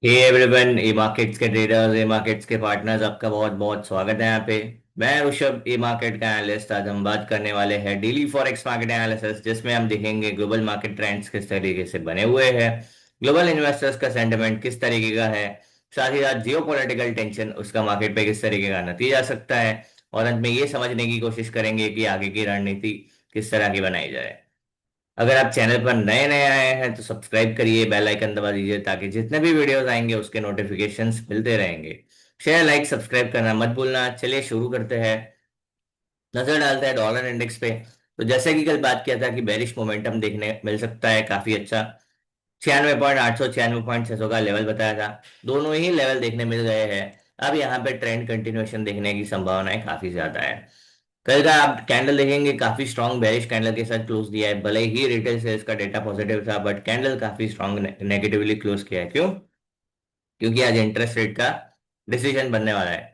Hey everyone, ई markets के traders, ई markets के partners, आपका बहुत बहुत स्वागत है यहाँ पे। मैं ऋषभ, ई मार्केट का एनालिस्ट। आज हम बात करने वाले हैं डेली फॉरेक्स मार्केट एनालिसिस, जिसमें हम देखेंगे ग्लोबल मार्केट ट्रेंड्स किस तरीके से बने हुए हैं, ग्लोबल इन्वेस्टर्स का सेंटिमेंट किस तरीके का है, साथ ही साथ जियो पॉलिटिकल टेंशन उसका मार्केट पे किस तरीके का नतीजा आ सकता है। और अंत में ये समझने की कोशिश करेंगे कि आगे की रणनीति किस तरह की बनाई जाए। अगर आप चैनल पर नए नए आए हैं तो सब्सक्राइब करिए, बेल आइकन दबा दीजिए ताकि जितने भी वीडियोस आएंगे उसके नोटिफिकेशंस मिलते रहेंगे। शेयर, लाइक, सब्सक्राइब करना मत भूलना। चलिए शुरू करते हैं। नजर डालते हैं डॉलर इंडेक्स पे। तो जैसे कि कल बात किया था कि बेरिश मोमेंटम देखने मिल सकता है काफी अच्छा। 96.800, 96.600 का लेवल बताया था। दोनों ही लेवल देखने मिल गए हैं। अब यहाँ पे ट्रेंड कंटिन्यूएशन देखने की संभावनाएं काफी ज्यादा है। कल का आप कैंडल देखेंगे, काफी स्ट्रॉन्ग बेरिश कैंडल के साथ क्लोज दिया है। भले ही रिटेल सेल्स का डेटा पॉजिटिव था, बट कैंडल काफी स्ट्रॉन्ग नेगेटिवली क्लोज किया है। क्यों? क्योंकि आज इंटरेस्ट रेट का डिसीजन बनने वाला है।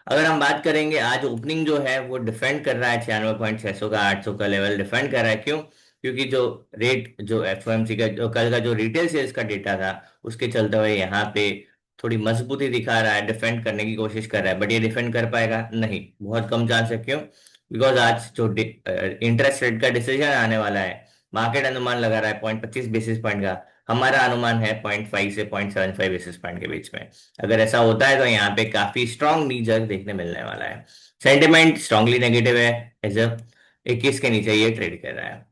अगर हम बात करेंगे, आज ओपनिंग जो है वो डिफेंड कर रहा है 96.600 का, 800 का लेवल डिफेंड कर रहा है। क्यों? क्योंकि जो रेट, जो एफओएमसी का जो कल का जो रिटेल सेल्स का डेटा था, उसके चलते हुए यहाँ पे थोड़ी मजबूती दिखा रहा है, डिफेंड करने की कोशिश कर रहा है। बट ये डिफेंड कर पाएगा? नहीं, बहुत कम चांस है। क्यों? बिकॉज आज जो इंटरेस्ट रेट का डिसीजन आने वाला है, मार्केट अनुमान लगा रहा है 0.25 बेसिस पॉइंट का। हमारा अनुमान है 0.5 से 0.75 बेसिस पॉइंट के बीच में। अगर ऐसा होता है तो यहाँ पे काफी स्ट्रांग नी जर्क देखने मिलने वाला है। सेंटिमेंट स्ट्रांगली नेगेटिव है। एज 21 के नीचे ये ट्रेड कर रहा है।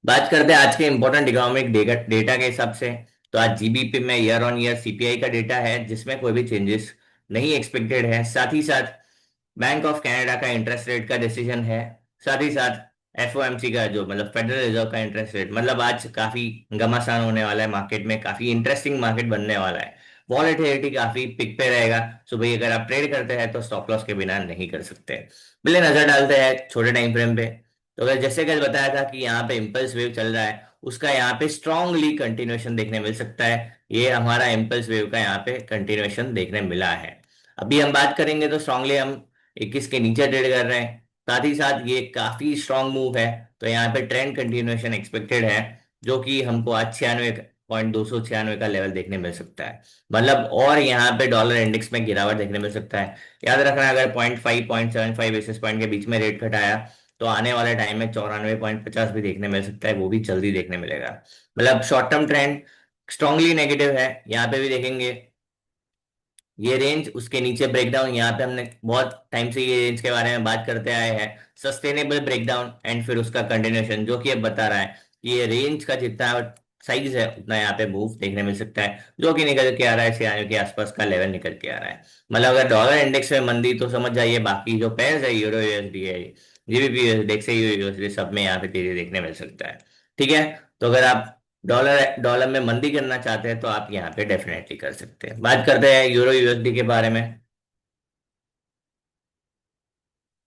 बात करते हैं आज के इंपॉर्टेंट इकोनॉमिक डेटा के हिसाब से। तो आज जीबीपी में ईयर ऑन ईयर सीपीआई का डेटा है, जिसमें कोई भी चेंजेस नहीं एक्सपेक्टेड है। साथ ही साथ बैंक ऑफ कनाडा का इंटरेस्ट रेट का डिसीजन है। साथ ही साथ एफओएमसी का, जो मतलब फेडरल रिजर्व का इंटरेस्ट रेट। मतलब आज काफी घमासान होने वाला है मार्केट में, काफी इंटरेस्टिंग मार्केट बनने वाला है। वॉलेटिलिटी काफी पिक पे रहेगा। सो भाई, अगर आप ट्रेड करते हैं तो स्टॉप लॉस के बिना नहीं कर सकते। पहले नजर डालते हैं छोटे टाइम फ्रेम पे। तो अगर जैसे कल बताया था कि यहाँ पे इम्पल्स वेव चल रहा है, उसका यहाँ पे स्ट्रांगली कंटिन्यूएशन देखने मिल सकता है। ये हमारा इम्पल्स वेव का यहाँ पे कंटिन्यूएशन देखने मिला है। अभी हम बात करेंगे तो स्ट्रांगली हम 21 के नीचे ट्रेड कर रहे हैं। साथ ही साथ ये काफी स्ट्रांग मूव है। तो यहाँ पे ट्रेंड कंटिन्यूएशन एक्सपेक्टेड है, जो कि हमको आज 96.296 का लेवल देखने मिल सकता है। मतलब और यहाँ पे डॉलर इंडेक्स में गिरावट देखने मिल सकता है। याद रखना, अगर 0.5 0.75 बेसिस पॉइंट के बीच में रेट घटाया तो आने वाले टाइम में 94.50 भी देखने मिल सकता है। वो भी जल्दी देखने मिलेगा। मतलब short term trend strongly negative है। यहाँ पे भी देखेंगे ये रेंज, उसके नीचे ब्रेकडाउन। यहाँ पे हमने बहुत टाइम से ये रेंज के बारे में बात करते आए हैं। सस्टेनेबल ब्रेकडाउन एंड फिर उसका कंटिन्यूएशन, जो कि अब बता रहा है कि ये रेंज का जितना साइज है उतना यहाँ पे मूव देखने मिल सकता है, जो कि निकल के आ रहा है 96 के आसपास का लेवल निकल के आ रहा है। मतलब अगर डॉलर इंडेक्स में मंदी तो समझ जाइए बाकी जो पेयर्स है, यूरो यूएसडी है, जीबीपी यूएसडी यूएसडी, सब में यहाँ पे तेजी देखने मिल सकता है। ठीक है। तो अगर आप डॉलर डॉलर में मंदी करना चाहते हैं तो आप यहाँ पे डेफिनेटली कर सकते हैं। बात करते हैं यूरो यूएसडी के बारे में।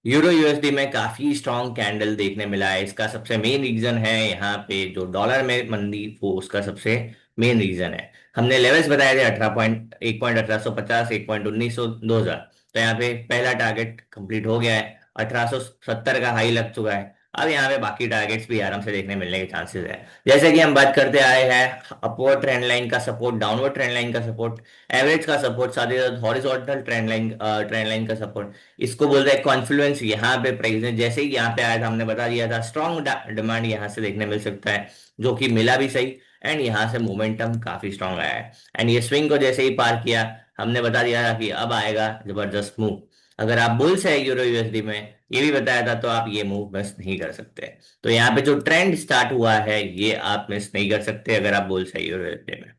यूरो यूएसडी में काफी स्ट्रॉन्ग कैंडल देखने मिला है। इसका सबसे मेन रीजन है यहाँ पे जो डॉलर में मंदी, वो उसका सबसे मेन रीजन है। हमने लेवल्स बताए थे 1.1850, 1.1900, 2000। तो यहाँ पे पहला टारगेट कंप्लीट हो गया है। 1870 का हाई लग चुका है। अब यहाँ पे बाकी टारगेट्स भी आराम से देखने मिलने के चांसेस है। जैसे कि हम बात करते आए हैं, अपवर्ड ट्रेंड लाइन का सपोर्ट, डाउनवर्ड ट्रेंड लाइन का सपोर्ट, एवरेज का सपोर्ट, साथ ही साथ हॉरिजॉन्टल ट्रेंड लाइन का सपोर्ट। इसको बोल रहे हैं कॉन्फ्लुएंस। यहाँ पे प्राइस ने जैसे ही यहाँ पे आया था, हमने बता दिया था स्ट्रॉन्ग डिमांड यहाँ से देखने मिल सकता है, जो कि मिला भी सही। एंड यहाँ से मोमेंटम काफी स्ट्रॉन्ग आया है। एंड ये स्विंग को जैसे ही पार किया, हमने बता दिया था कि अब आएगा जबरदस्त मूव। अगर आप बुल्स है यूरो यूएसडी में, ये भी बताया था, तो आप ये मूव मिस नहीं कर सकते। तो यहाँ पे जो ट्रेंड स्टार्ट हुआ है ये आप मिस नहीं कर सकते अगर आप बुल्स है यूरो यूएसडी में।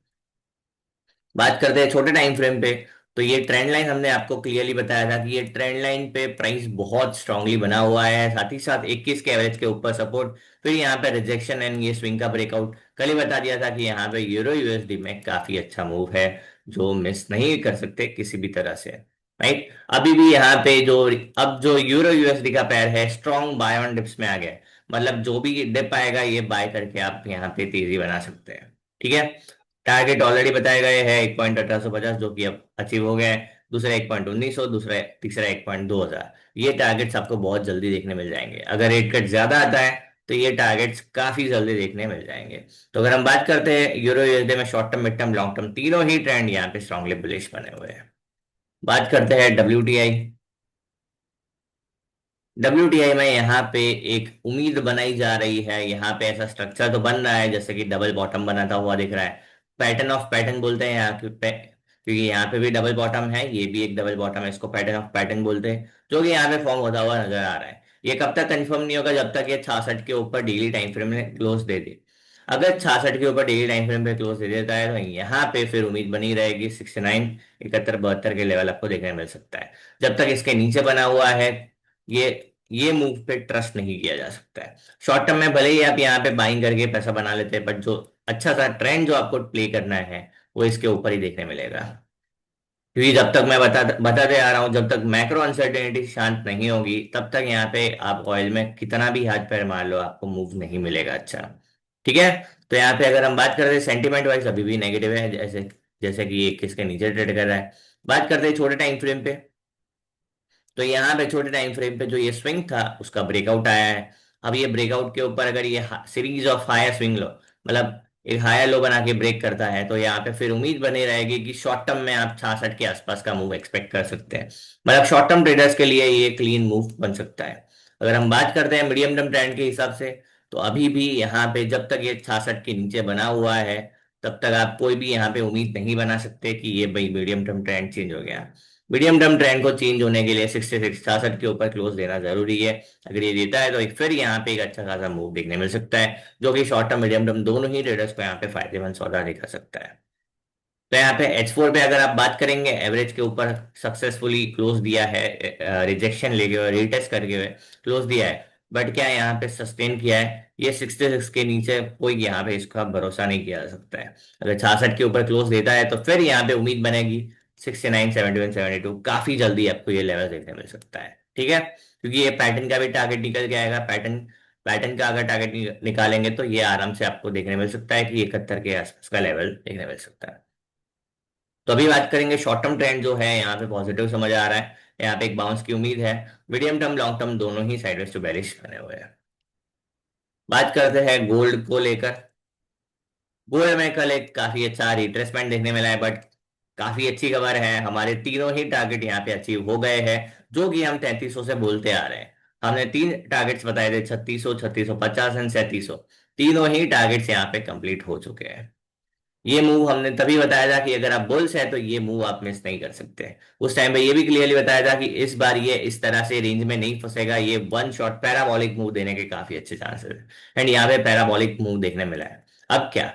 बात करते हैं छोटे टाइम फ्रेम पे। तो ये ट्रेंड लाइन हमने आपको क्लियरली बताया था कि ये ट्रेंड लाइन पे प्राइस बहुत स्ट्रांगली बना हुआ है। साथ ही साथ 21 के एवरेज के ऊपर सपोर्ट, फिर यहाँ पे रिजेक्शन एंड ये स्विंग का ब्रेकआउट। कल ही बता दिया था कि यहाँ पे यूरो यूएसडी में काफी अच्छा मूव है, जो मिस नहीं कर सकते किसी भी तरह से। राइट। अभी भी यहाँ पे जो, अब जो यूरो यूएसडी का पेयर है स्ट्रॉन्ग बाय ऑन डिप्स में आ गया है। मतलब जो भी डिप आएगा ये बाय करके आप यहाँ पे तेजी बना सकते हैं। ठीक है। टारगेट ऑलरेडी बताए गए हैं 1.1850, जो कि अब अचीव हो गया है। दूसरा 1.1900, दूसरा तीसरा 1.2000। ये टारगेट्स आपको बहुत जल्दी देखने मिल जाएंगे। अगर रेट कट ज्यादा आता है तो ये टारगेट्स काफी जल्दी देखने मिल जाएंगे। तो अगर हम बात करते हैं यूरो यूएसडी में, short term, mid term, long term, तीनों ही ट्रेंड यहाँ पे स्ट्रांगली बुलिश बने हुए हैं। बात करते हैं डब्ल्यू टी आई में यहाँ पे एक उम्मीद बनाई जा रही है। यहाँ पे ऐसा स्ट्रक्चर तो बन रहा है जैसे कि डबल बॉटम बनाता हुआ दिख रहा है। पैटर्न ऑफ पैटर्न बोलते हैं यहाँ क्योंकि यहाँ पे भी डबल बॉटम है, ये भी एक डबल बॉटम है, इसको पैटर्न ऑफ पैटर्न बोलते हैं, जो कि यहाँ पे फॉर्म होता हुआ नजर आ रहा है। ये कब तक कंफर्म नहीं होगा? जब तक ये 66 के ऊपर डेली टाइम फ्रेम में क्लोज दे दे। अगर 66 के ऊपर डेली टाइम फ्रेम पे क्लोज दे देता है तो यहाँ पे फिर उम्मीद बनी रहेगी 69, 71, 72 के लेवल आपको देखने मिल सकता है। जब तक इसके नीचे बना हुआ है, ये ये मूव पे ट्रस्ट नहीं किया जा सकता है। शॉर्ट टर्म में भले ही आप यहाँ पे बाइंग करके पैसा बना लेते हैं, बट जो अच्छा सा ट्रेंड जो आपको प्ले करना है वो इसके ऊपर ही देखने मिलेगा। क्योंकि जब तक मैं बताते आ रहा हूं, जब तक मैक्रो अनसर्टेनिटी शांत नहीं होगी तब तक यहाँ पे आप ऑयल में कितना भी हाथ पैर मार लो आपको मूव नहीं मिलेगा अच्छा। ठीक है। तो यहाँ पे अगर हम बात करते हैं सेंटीमेंट वाइज अभी भी नेगेटिव है, जैसे जैसे कि ये किसके नीचे ट्रेड कर रहा है। बात करते हैं छोटे टाइम फ्रेम पे, तो यहाँ पे छोटे टाइम फ्रेम पे जो ये स्विंग था उसका ब्रेकआउट आया है। अब ये ब्रेकआउट के ऊपर अगर ये series of higher swing low, मतलब एक हायर लो बना के ब्रेक करता है, तो यहाँ पे फिर उम्मीद बनी रहेगी कि शॉर्ट टर्म में आप 66 के आसपास का मूव एक्सपेक्ट कर सकते हैं। मतलब शॉर्ट टर्म ट्रेडर्स के लिए ये क्लीन मूव बन सकता है। अगर हम बात करते हैं मीडियम टर्म ट्रेंड के हिसाब से, तो अभी भी यहाँ पे जब तक ये 66 के नीचे बना हुआ है तब तक आप कोई भी यहाँ पे उम्मीद नहीं बना सकते कि ये भाई मीडियम टर्म ट्रेंड चेंज हो गया। मीडियम टर्म ट्रेंड को चेंज होने के लिए 66, 66 के ऊपर क्लोज देना जरूरी है। अगर ये देता है तो फिर यहाँ पे एक अच्छा खासा मूव देखने मिल सकता है, जो कि शॉर्ट टर्म मीडियम टर्म दोनों ही ट्रेडर्स को यहाँ पे फायदेमंद सौदा दिखा सकता है। तो यहाँ पे H4 पे अगर आप बात करेंगे, एवरेज के ऊपर सक्सेसफुली क्लोज दिया है, रिजेक्शन लेके हुए, रीटेस्ट करके हुए क्लोज दिया है, बट क्या यहाँ पे सस्टेन किया है? ये 66 के नीचे कोई यहाँ पे इसका भरोसा नहीं किया जा सकता है। अगर 66 के ऊपर क्लोज देता है तो फिर यहाँ पे उम्मीद बनेगी 69, 71, 72, काफी जल्दी आपको ये लेवल देखने मिल सकता है। ठीक है, क्योंकि ये पैटर्न का भी टारगेट निकल के आएगा। पैटर्न पैटर्न का अगर टारगेट निकालेंगे तो ये आराम से आपको देखने मिल सकता है कि 71 के आसपास का लेवल देखने मिल सकता है। तो अभी बात करेंगे शॉर्ट टर्म ट्रेंड जो है, यहाँ पे पॉजिटिव समझ आ रहा है, यहाँ पे एक बाउंस की उम्मीद है। मीडियम टर्म, लॉन्ग टर्म दोनों ही साइडवेज टू बेरिश बने हुए हैं। बात करते हैं गोल्ड को लेकर। गोल्ड में कल एक काफी अच्छा रिट्रेसमेंट देखने मिला है, बट काफी अच्छी खबर है, हमारे तीनों ही टारगेट यहाँ पे अचीव हो गए हैं, जो कि हम 3300 से बोलते आ रहे हैं। हमने तीन टारगेट्स बताए थे, 3600, 3650 एंड 3700। तीनों ही टारगेट्स यहाँ पे कंप्लीट हो चुके हैं। ये मूव हमने तभी बताया था कि अगर आप बुल्स है तो ये मूव आप मिस नहीं कर सकते। उस टाइम पे ये भी क्लियरली बताया था कि इस बार ये इस तरह से रेंज में नहीं फंसेगा, ये वन शॉट पैराबॉलिक मूव देने के काफी अच्छे चांसेस है। एंड यहाँ पे पैराबॉलिक मूव देखने मिला है। अब क्या?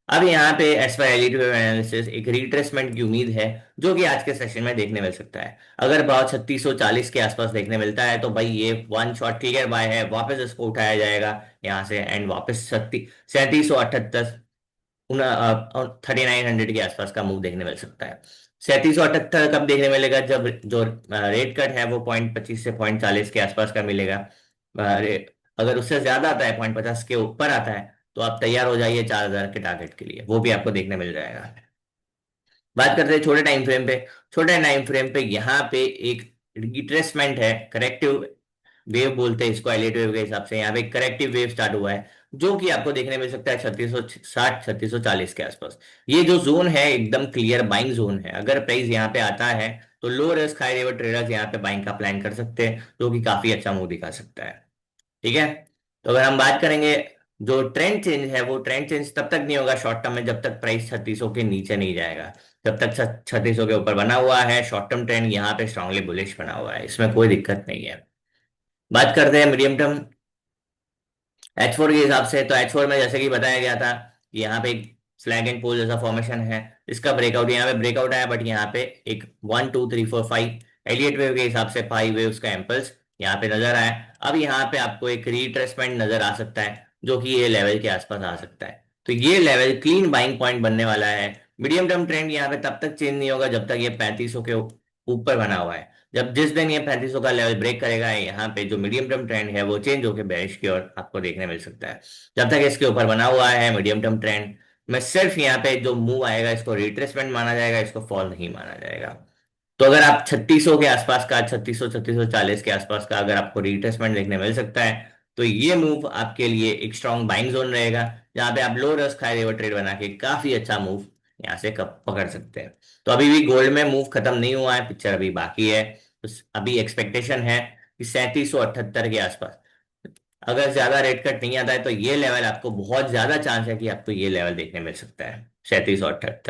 अब यहाँ पे एज पर एलिट एनालिसिस एक रिट्रेसमेंट की उम्मीद है, जो कि आज के सेशन में देखने मिल सकता है। अगर भाव 3640 के आसपास देखने मिलता है तो भाई ये वन शॉट ट्रिगर बाय है, वापस इसको उठाया जाएगा यहाँ से, एंड वापस 3778, 3900 के आसपास का मूव देखने मिल सकता है। 3778 कब देखने मिलेगा? जब जो रेट कट है वो 0.25 से 0.40 के आसपास का मिलेगा। अगर उससे ज्यादा आता है, 0.50 के ऊपर आता है, तो आप तैयार हो जाइए 4000 के टारगेट के लिए, वो भी आपको देखने मिल जाएगा। बात करते हैं छोटे टाइम फ्रेम पे। छोटे टाइम फ्रेम पे यहाँ पे एक रिट्रेसमेंट है, करेक्टिव वेव बोलते हैं इसको एलिट वेव के हिसाब से। यहाँ पे करेक्टिव वेव स्टार्ट हुआ है, जो कि आपको देखने मिल सकता है 3660, 3640 के आसपास। ये जो जोन है एकदम क्लियर बाइंग जोन है। अगर प्राइस यहाँ पे आता है तो low risk high reward traders यहाँ पे बाइंग का प्लान कर सकते हैं, जो कि काफी अच्छा मूव दिखा सकता है। ठीक है। तो अगर हम बात करेंगे, जो ट्रेंड चेंज है वो ट्रेंड चेंज तब तक नहीं होगा शॉर्ट टर्म में जब तक प्राइस 3600 के नीचे नहीं जाएगा। जब तक 3600 के ऊपर बना हुआ है, शॉर्ट टर्म ट्रेंड यहाँ पे स्ट्रांगली बुलिश बना हुआ है, इसमें कोई दिक्कत नहीं है। बात करते हैं मीडियम टर्म H4 के हिसाब से, तो H4 में जैसे कि बताया गया था कि यहाँ पे एक फ्लैग एंड पोल जैसा फॉर्मेशन है, इसका ब्रेकआउट यहाँ पे ब्रेकआउट आया, बट यहाँ पे एक 1 2 3 4 5 एलियट वेव के हिसाब से 5 वेव्स का इम्पल्स यहाँ पे नजर आया। अब यहाँ पे आपको एक रिट्रेसमेंट नजर आ सकता है, जो कि ये लेवल के आसपास आ सकता है। तो ये लेवल क्लीन बाइंग पॉइंट बनने वाला है। मीडियम टर्म ट्रेंड यहाँ पे तब तक चेंज नहीं होगा जब तक ये 3500 के ऊपर बना हुआ है। जब जिस दिन ये 3500 का लेवल ब्रेक करेगा, यहाँ पे जो मीडियम टर्म ट्रेंड है वो चेंज होकर बेरिश की ओर आपको देखने मिल सकता है। जब तक इसके ऊपर बना हुआ है मीडियम टर्म ट्रेंड में, सिर्फ यहाँ पे जो मूव आएगा इसको रिट्रेसमेंट माना जाएगा, इसको फॉल नहीं माना जाएगा। तो अगर आप 3600 के आसपास का, 3600, 3640 के आसपास का अगर आपको रिट्रेसमेंट देखने मिल सकता है, तो ये मूव आपके लिए एक स्ट्रॉन्ग बाइंग जोन रहेगा, जहां पे आप low risk high reward trade बना के काफी अच्छा मूव यहाँ से कब पकड़ सकते हैं। तो अभी भी गोल्ड में मूव खत्म नहीं हुआ है, पिक्चर अभी बाकी है। अभी एक्सपेक्टेशन है कि 3778 के आसपास, अगर ज्यादा रेट कट नहीं आता है तो ये लेवल आपको, बहुत ज्यादा चांस है कि आपको ये लेवल देखने मिल सकता है 3778।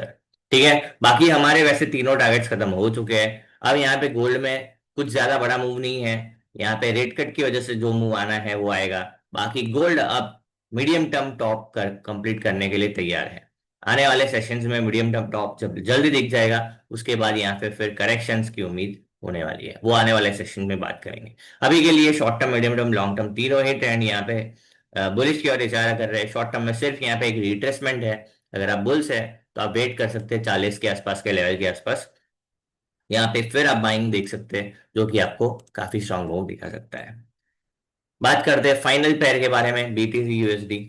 ठीक है, बाकी हमारे वैसे तीनों टारगेट्स खत्म हो चुके हैं। अब यहाँ पे गोल्ड में कुछ ज्यादा बड़ा मूव नहीं है, यहाँ पे रेट कट की वजह से जो मूव आना है वो आएगा। बाकी गोल्ड अब मीडियम टर्म टॉप कर कंप्लीट करने के लिए तैयार है। आने वाले सेशंस में मीडियम टर्म टॉप जब जल्दी दिख जाएगा, उसके बाद यहाँ पे फिर करेक्शंस की उम्मीद होने वाली है, वो आने वाले सेशन में बात करेंगे। अभी के लिए short term, medium term, long term तीनों ही ट्रेंड यहाँ पे बुलिश की ओर इशारा कर रहे हैं। शॉर्ट टर्म में सिर्फ यहाँ पे एक रिट्रेसमेंट है, अगर आप बुल्स है तो आप वेट कर सकते हैं 40 के आसपास के लेवल के आसपास, यहाँ पे फिर आप बाइंग देख सकते हैं, जो कि आपको काफी स्ट्रांग मूव दिखा सकता है। बात करते हैं फाइनल पेयर के बारे में, बीटीसी यूएसडी।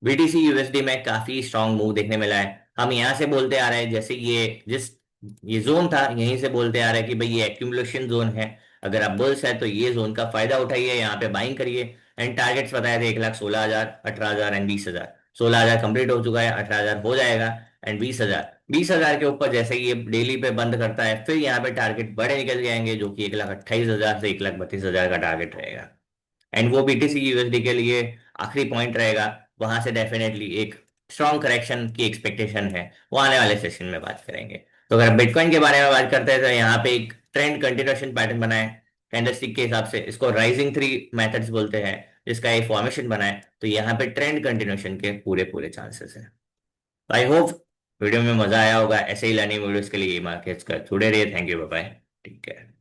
बीटीसी यूएसडी में काफी स्ट्रांग मूव देखने मिला है। हम यहाँ से बोलते आ रहे हैं, जैसे ये जोन था, यहीं से बोलते आ रहे हैं कि भाई ये एक्यूमुलेशन जोन है, अगर आप बुल्स है तो ये जोन का फायदा उठाइए, यहाँ पे बाइंग करिए। एंड टारगेट्स बताए थे 1,16,000, 18,000 एंड 20,000। 16,000 कंप्लीट हो चुका है, 18,000 हो जाएगा, एंड 20,000 के ऊपर जैसे ही ये डेली पे बंद करता है, फिर यहाँ पे टारगेट बड़े निकल जाएंगे, जो कि 1,28,000 से 1,32,000 का टारगेट रहेगा। एंड वो बीटीसी यूएसडी के लिए आखिरी पॉइंट रहेगा, वहां से डेफिनेटली एक स्ट्रॉन्ग करेक्शन की एक्सपेक्टेशन है, वो आने वाले सेशन में बात करेंगे। तो अगर बिटकॉइन के बारे में बात करते हैं तो यहाँ पे एक ट्रेंड कंटिन्यूएशन पैटर्न बना है, कैंडलस्टिक के हिसाब से इसको राइजिंग थ्री मेथड्स बोलते हैं, जिसका एक फॉर्मेशन बना है, तो यहाँ पे ट्रेंड कंटिन्यूएशन के पूरे पूरे चांसेस है। आई होप वीडियो में मजा आया होगा। ऐसे ही लर्निंग वीडियोस के लिए मार्केट्स का जुड़े रहिए। थैंक यू, बाय बाय, ठीक है।